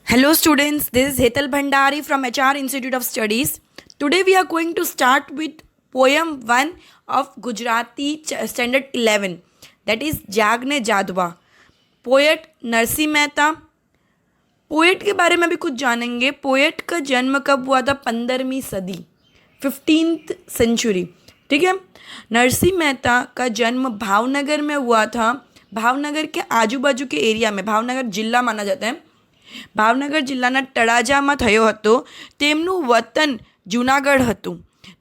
Hello students, this is Hetal Bhandari from HR Institute of Studies. Today we are going to start with poem 1 of Gujarati standard 11, that is जागने जादवा. Poet Narasimha Mehta. Poet के बारे में भी कुछ जानेंगे. Poet का जन्म कब हुआ था? 15वीं सदी, 15th सेंचुरी. ठीक है. नरसिंह मेहता का जन्म भावनगर में हुआ था. भावनगर के आजू बाजू के एरिया में, भावनगर जिला माना जाता है, ભાવનગર જિલ્લાના તળાજામાં થયો હતો. તેમનું વતન જૂનાગढ़ હતું.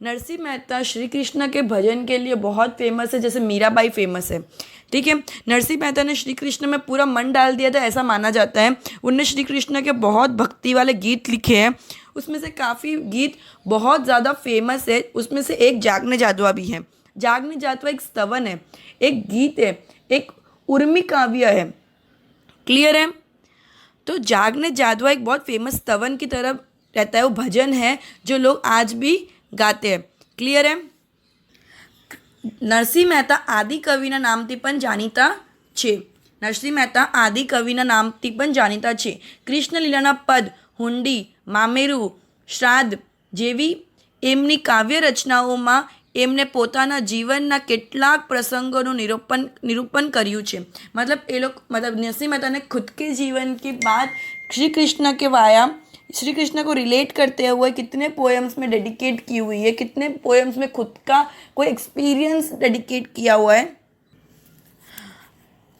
नरसिंह मेहता श्री कृष्ण के भजन के लिए बहुत फेमस है, जैसे मीराबाई फेमस है. ठीक है. नरसिंह मेहता ने श्री कृष्ण में पूरा मन डाल दिया था, ऐसा माना जाता है. उनने श्री कृष्ण के बहुत भक्ति वाले गीत लिखे हैं. उसमें से काफ़ी गीत बहुत ज़्यादा फेमस है. उसमें से एक जागने जादवा भी है. जागने जादवा एक स्तवन है, एक गीत है, एक उर्मी काव्य है. क्लियर है. तो जागने जादवा एक बहुत फेमस स्तवन की तरफ रहता है. वो भजन है जो लोग आज भी गाते हैं. क्लियर है. नरसिंह मेहता आदि कविना नामથી પણ જાણીતા છે. નરસિંહ મહેતા આદિ કવિના નામથી પણ જાણીતા છે. કૃષ્ણલીલાના પદ, હુંડી, મામેરું, શ્રાદ્ધ જેવી એમની કાવ્ય રચનાઓમાં એમને પોતાના जीवनના કેટલાક પ્રસંગોનું નિરૂપણ કર્યું છે. मतलब नरसिंह मेहता ने खुद के जीवन की बात श्री कृष्ण के वाया, श्री कृष्ण को रिलेट करते हुए कितने पोएम्स में डेडिकेट की हुई है, कितने पोएम्स में खुद का कोई एक्सपीरियंस डेडिकेट किया हुआ है.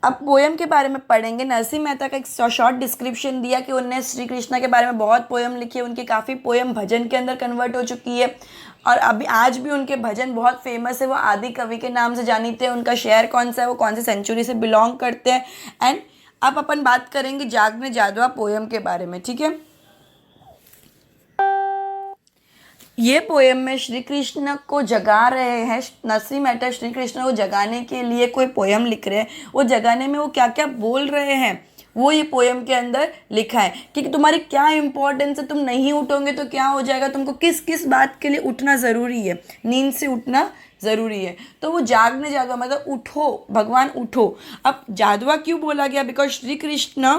अब पोएम के बारे में पढ़ेंगे. नरसिंह मेहता का एक शॉर्ट डिस्क्रिप्शन दिया कि उनने श्री कृष्ण के बारे में बहुत पोएम लिखी है. उनकी काफ़ी पोएम भजन के अंदर कन्वर्ट हो चुकी है और अभी आज भी उनके भजन बहुत फेमस है. वो आदि कवि के नाम से जानीते हैं. उनका शहर कौन सा है, वो कौन सी सेंचुरी से बिलोंग करते हैं. एंड अब अपन बात करेंगे जागने जादवा पोएम के बारे में. ठीक है. ये पोएम में श्री कृष्ण को जगा रहे हैं. नरसिंह मेहता श्री कृष्ण को जगाने के लिए कोई पोएम लिख रहे हैं. वो जगाने में वो क्या क्या बोल रहे हैं वो ये पोएम के अंदर लिखा है कि तुम्हारी क्या इंपॉर्टेंस है, तुम नहीं उठोगे तो क्या हो जाएगा, तुमको किस किस बात के लिए उठना ज़रूरी है, नींद से उठना ज़रूरी है. तो वो जागने जादवा मतलब उठो, भगवान उठो. अब जादवा क्यों बोला गया? बिकॉज श्री कृष्ण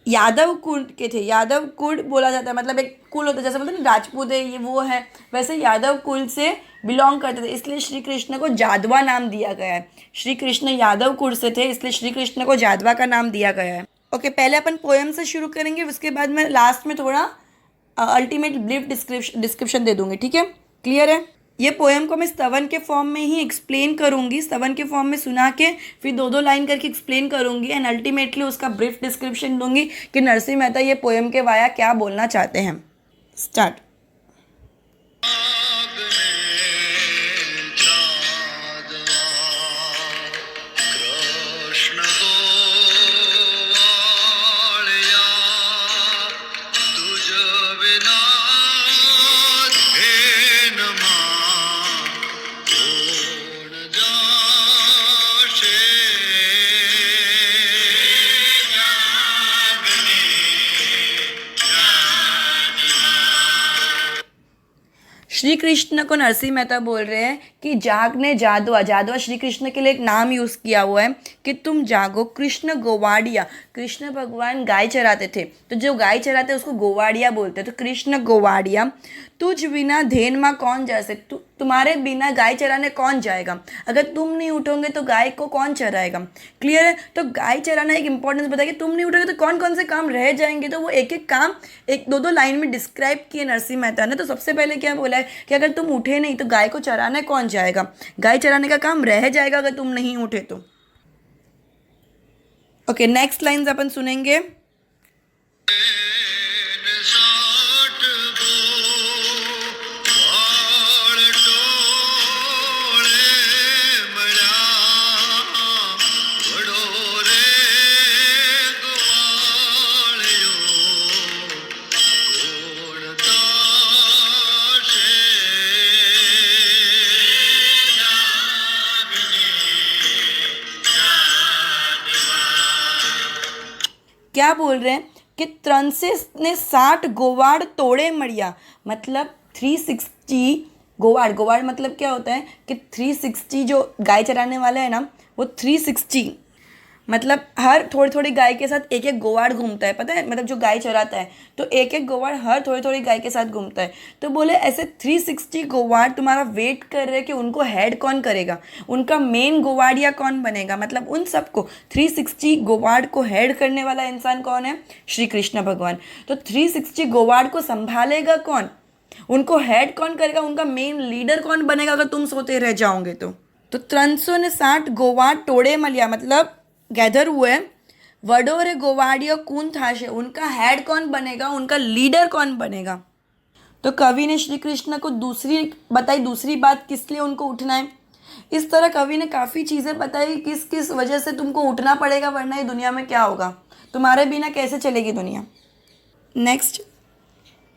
यादव कुल के थे. यादव कुल बोला जाता है, मतलब एक कुल होता है, जैसे बोलते हैं ना राजपूत है ये वो है, वैसे यादव कुल से बिलोंग करते थे, इसलिए श्री कृष्ण को जादवा नाम दिया गया है. श्री कृष्ण यादव कुल से थे, इसलिए श्री कृष्ण को जादवा का नाम दिया गया है. ओके, पहले अपन पोएम से शुरू करेंगे, उसके बाद मैं लास्ट में थोड़ा अल्टीमेट ब्रीफ डिस्क्रिप्शन दे दूंगी. ठीक है. क्लियर है. ये पोएम को मैं स्तवन के फॉर्म में ही एक्सप्लेन करूँगी. स्तवन के फॉर्म में सुना के फिर दो दो लाइन करके एक्सप्लेन करूँगी एंड अल्टीमेटली उसका ब्रीफ डिस्क्रिप्शन दूंगी कि नरसिंह मेहता ये पोएम के वाया क्या बोलना चाहते हैं. स्टार्ट. श्री कृष्ण को नरसिंह मेहता बोल रहे हैं कि जागने जादवा. जादवा श्री कृष्ण के लिए एक नाम यूज़ किया हुआ है कि तुम जागो. कृष्ण गोवाड़िया, कृष्ण भगवान गाय चराते थे, तो जो गाय चराते उसको गोवाड़िया बोलते. तो कृष्ण गोवाड़िया. तुझ बिना धेन माँ कौन जा सकते, तुम्हारे बिना गाय चराने कौन जाएगा. अगर तुम नहीं उठोगे तो गाय को कौन चराएगा. क्लियर है. तो गाय चराना एक इंपॉर्टेंस बताया कि तुम नहीं उठोगे तो कौन कौन से काम रह जाएंगे. तो वो एक एक काम एक दो दो लाइन में डिस्क्राइब किए नरसिंह मेहता ने. तो सबसे पहले क्या बोला है कि अगर तुम उठे नहीं तो गाय को चराने कौन जाएगा. गाय चराने का काम रह जाएगा अगर तुम नहीं उठे तो. ओके, नेक्स्ट लाइन्स अपन सुनेंगे. क्या बोल रहे हैं कि 360 गोवाड़ तोड़े मड़िया, मतलब 360 गोवाड़. गोवाड़ मतलब क्या होता है कि 360 जो गाय चराने वाले हैं ना, वो 360 मतलब हर थोड़ी थोड़ी गाय के साथ एक एक गोवाड़ घूमता है, पता है, मतलब जो गाय चराता है तो एक एक गोवाड़ हर थोड़ी थोड़ी गाय के साथ घूमता है। तो बोले ऐसे 360 गोवाड़ तुम्हारा वेट कर रहे हैं कि उनको हेड कौन करेगा, उनका मेन गोवाड़िया कौन बनेगा। मतलब उन सबको 360 गोवाड़ को हेड करने वाला इंसान कौन है, श्री कृष्ण भगवान। तो 360 गोवाड़ को संभालेगा कौन, उनको हेड कौन करेगा, उनका मेन लीडर कौन बनेगा अगर तुम सोते रह जाओगे तो 360 गोवाड़ टोड़े मलिया मतलब गैदर हुए, वडोरे गोवाड़ियो कून थाशे, उनका हेड कौन बनेगा, उनका लीडर कौन बनेगा। तो कवि ने श्री कृष्ण को दूसरी बताई, दूसरी बात किस लिए उनको उठना है। इस तरह कवि ने काफ़ी चीज़ें बताई किस किस वजह से तुमको उठना पड़ेगा, वरना ये दुनिया में क्या होगा, तुम्हारे बिना कैसे चलेगी दुनिया। नेक्स्ट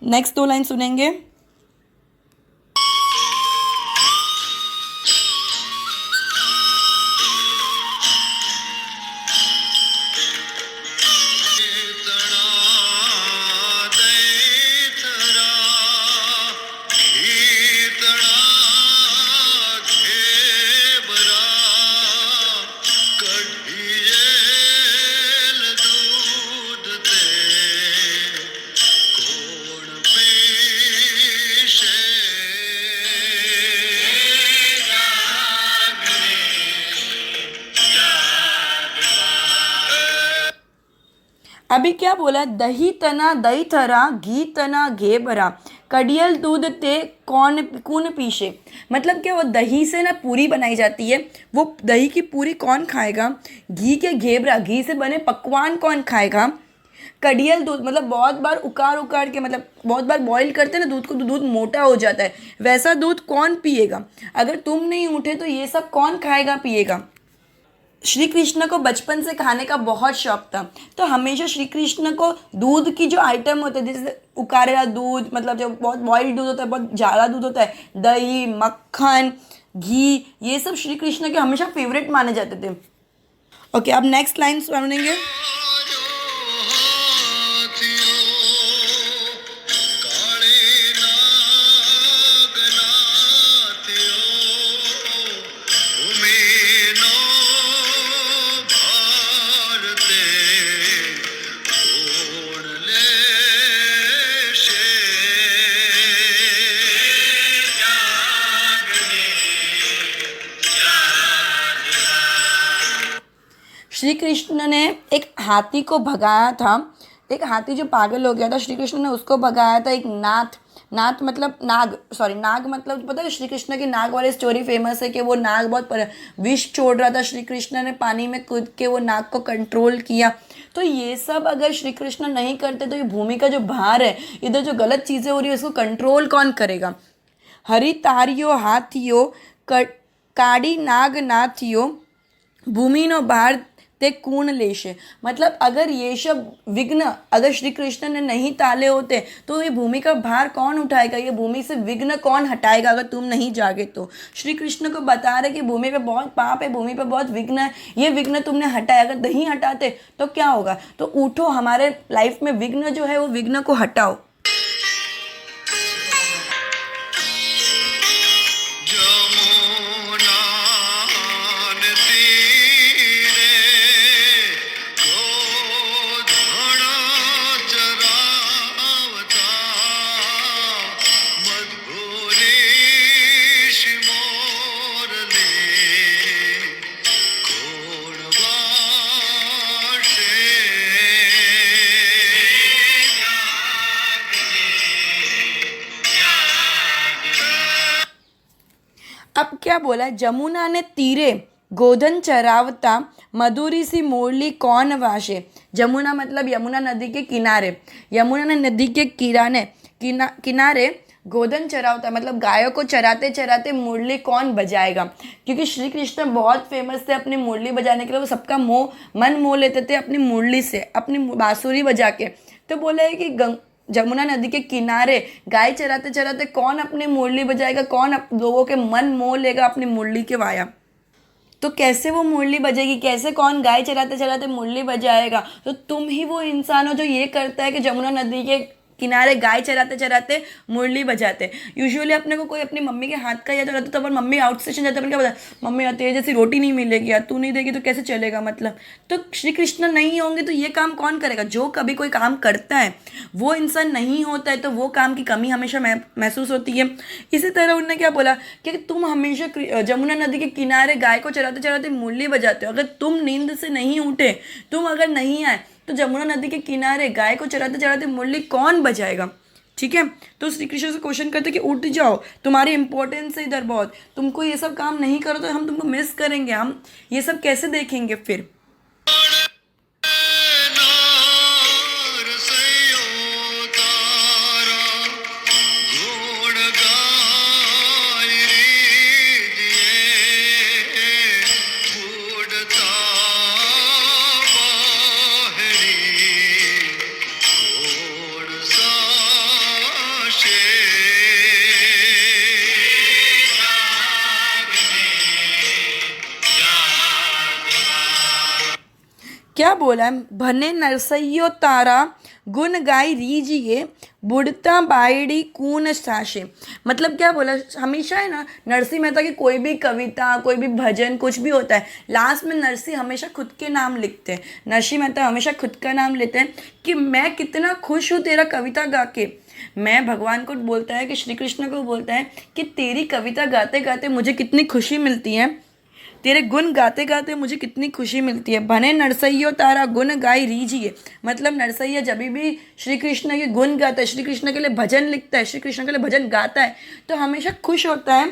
नेक्स्ट दो लाइन सुनेंगे। अभी क्या बोला, दही तना दही थरा घी तना घे भरा, कड़ियल दूध ते कौन कौन पीछे। मतलब क्या, वो दही से ना पूरी बनाई जाती है, वो दही की पूरी कौन खाएगा, घी के घेबरा घी से बने पकवान कौन खाएगा, कड़ियल दूध मतलब बहुत बार उकार उकार के, मतलब बहुत बार बॉईल करते हैं ना दूध को तो दूध मोटा हो जाता है, वैसा दूध कौन पिएगा। अगर तुम नहीं उठे तो ये सब कौन खाएगा पिएगा। श्री कृष्ण को बचपन से खाने का बहुत शौक था, तो हमेशा श्री कृष्ण को दूध की जो आइटम होते हैं, जैसे उकारेला दूध मतलब जो बहुत बॉइल्ड दूध होता है, बहुत जाड़ा दूध होता है, दही मक्खन घी, ये सब श्री कृष्ण के हमेशा फेवरेट माने जाते थे। ओके, अब नेक्स्ट लाइन सुनेंगे। श्री कृष्ण ने एक हाथी को भगाया था, एक हाथी जो पागल हो गया था, श्री कृष्ण ने उसको भगाया था। एक नाथ मतलब नाग, सॉरी नाग मतलब पता है श्री कृष्ण की नाग वाली स्टोरी फेमस है कि वो नाग बहुत विष छोड़ रहा था, श्री कृष्ण ने पानी में कूद के वो नाग को कंट्रोल किया। तो ये सब अगर श्री कृष्ण नहीं करते तो ये भूमि का जो भार है, इधर जो गलत चीज़ें हो रही है उसको कंट्रोल कौन करेगा। हरि तारियो हाथियो काड़ी नाग नाथियो भूमिनो भार ते कूण लेशे। मतलब अगर ये सब विघ्न अगर श्री कृष्ण ने नहीं टाले होते तो ये भूमि का भार कौन उठाएगा, ये भूमि से विघ्न कौन हटाएगा अगर तुम नहीं जागे तो। श्री कृष्ण को बता रहे कि भूमि पे बहुत पाप है, भूमि पे बहुत विघ्न है, ये विघ्न तुमने हटाया, अगर नहीं हटाते तो क्या होगा। तो उठो, हमारे लाइफ में विघ्न जो है वो विघ्न को हटाओ। अब क्या बोला, जमुना ने तीरे गोधन चरावता मधुरी सी मोरली कौन वाशे। जमुना मतलब यमुना नदी के किनारे, यमुना नदी के किनारे गोधन चरावता मतलब गायों को चराते चराते मुरली कौन बजाएगा। क्योंकि श्री कृष्ण बहुत फेमस थे अपनी मुरली बजाने के लिए, वो सबका मन मोह लेते थे अपनी मुरली से, अपनी बांसुरी बजा के। तो बोला है कि जमुना नदी के किनारे गाय चराते चराते कौन अपनी मुरली बजाएगा, कौन लोगों के मन मोह लेगा अपनी मुरली के वाया। तो कैसे वो मुरली बजेगी, कैसे कौन गाय चराते चराते मुरली बजाएगा। तो तुम ही वो इंसान हो जो ये करता है कि जमुना नदी के किनारे गाय चराते चराते मुरली बजाते। यूजुअली अपने को कोई अपनी मम्मी के हाथ का याद रहता तो अपन मम्मी आउट स्टेशन जाते अपन क्या बोलता, मम्मी यार तेरे जैसी रोटी नहीं मिलेगी यार, तू नहीं देगी तो कैसे चलेगा मतलब। तो श्री कृष्ण नहीं होंगे तो ये काम कौन करेगा। जो कभी कोई काम करता है वो इंसान नहीं होता है तो वो काम की कमी हमेशा महसूस होती है। इसी तरह उन्होंने क्या बोला कि तुम हमेशा जमुना नदी के किनारे गाय को चराते चराते मुरली बजाते हो, अगर तुम नींद से नहीं उठे, तुम अगर नहीं आए तो जमुना नदी के किनारे गाय को चराते चराते मुरली कौन बजाएगा। ठीक है, तो श्री कृष्ण से क्वेश्चन करते कि उठ जाओ, तुम्हारी इंपॉर्टेंस है इधर बहुत, तुमको ये सब काम नहीं करो तो हम तुमको मिस करेंगे, हम ये सब कैसे देखेंगे फिर। क्या बोला है, भने नरसैयो तारा गुण गाई रीजिए बुढ़ता बायड़ी कून साशे। मतलब क्या बोला, हमेशा है ना नरसिंह मेहता की कोई भी कविता कोई भी भजन कुछ भी होता है लास्ट में नरसिंह हमेशा खुद के नाम लिखते हैं। नरसिंह मेहता हमेशा खुद का नाम लेते हैं कि मैं कितना खुश हूँ तेरा कविता गा के। मैं भगवान को बोलता है कि श्री कृष्ण को बोलता है कि तेरी कविता गाते गाते मुझे कितनी खुशी मिलती है, तेरे गुण गाते गाते मुझे कितनी खुशी मिलती है। भने नरसैयो तारा गुण गाई रीजिए, मतलब नरसैया जब भी श्री कृष्ण के गुण गाता है, श्री कृष्ण के लिए भजन लिखता है, श्री कृष्ण के लिए भजन गाता है तो हमेशा खुश होता है।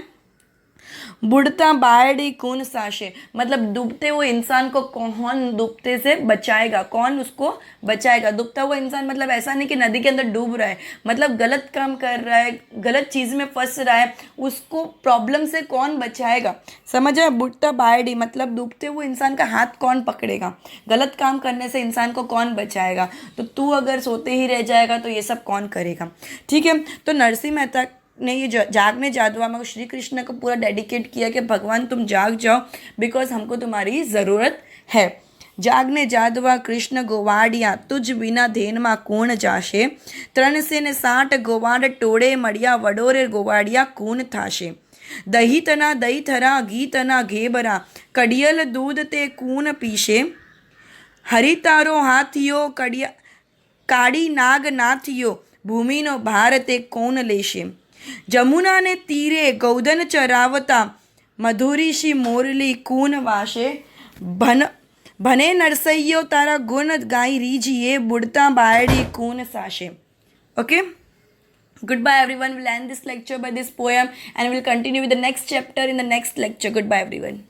बुढ़ता बायड़ी कौन साशे, मतलब डूबते हुए इंसान को कौन डूबते से बचाएगा, कौन उसको बचाएगा। डूबता हुआ इंसान मतलब ऐसा नहीं कि नदी के अंदर डूब रहा है, मतलब गलत काम कर रहा है, गलत चीज़ में फंस रहा है, उसको प्रॉब्लम से कौन बचाएगा। समझ। बुढ़ता बायड़ी मतलब डूबते हुए इंसान का हाथ कौन पकड़ेगा, गलत काम करने से इंसान को कौन बचाएगा। तो तू अगर सोते ही रह जाएगा तो ये सब कौन करेगा। ठीक है, तो नरसिंह मेहता ने ये जागने जादुआ में श्री कृष्ण को पूरा डेडिकेट किया कि भगवान तुम जाग जाओ बिकॉज हमको तुम्हारी ज़रूरत है। जागने जादवा कृष्ण गोवाड़िया तुझ बिना धेन मा कौन जाशे, त्रण से ने 60 गोवाड़ टोड़े मड़िया वडोरे गोवाड़िया कौन थाशे। दही तना दही थरा घी तना घेबरा कड़ियल दूध ते कून पीशे, हरि तारो हाथियो कड़िया काड़ी नाग नाथियो भूमिनो भारते कौन लेशे। जमुना ने तीरे गौधन चरावता मधुरीशी मोरली कून वाशे, भने नरसैयो तारा गुण गाई रीजिए बुढ़ता बायड़ी कून sachet. Okay, goodbye everyone, we'll end this lecture by this poem and we'll continue with the next chapter in the next lecture. Goodbye everyone.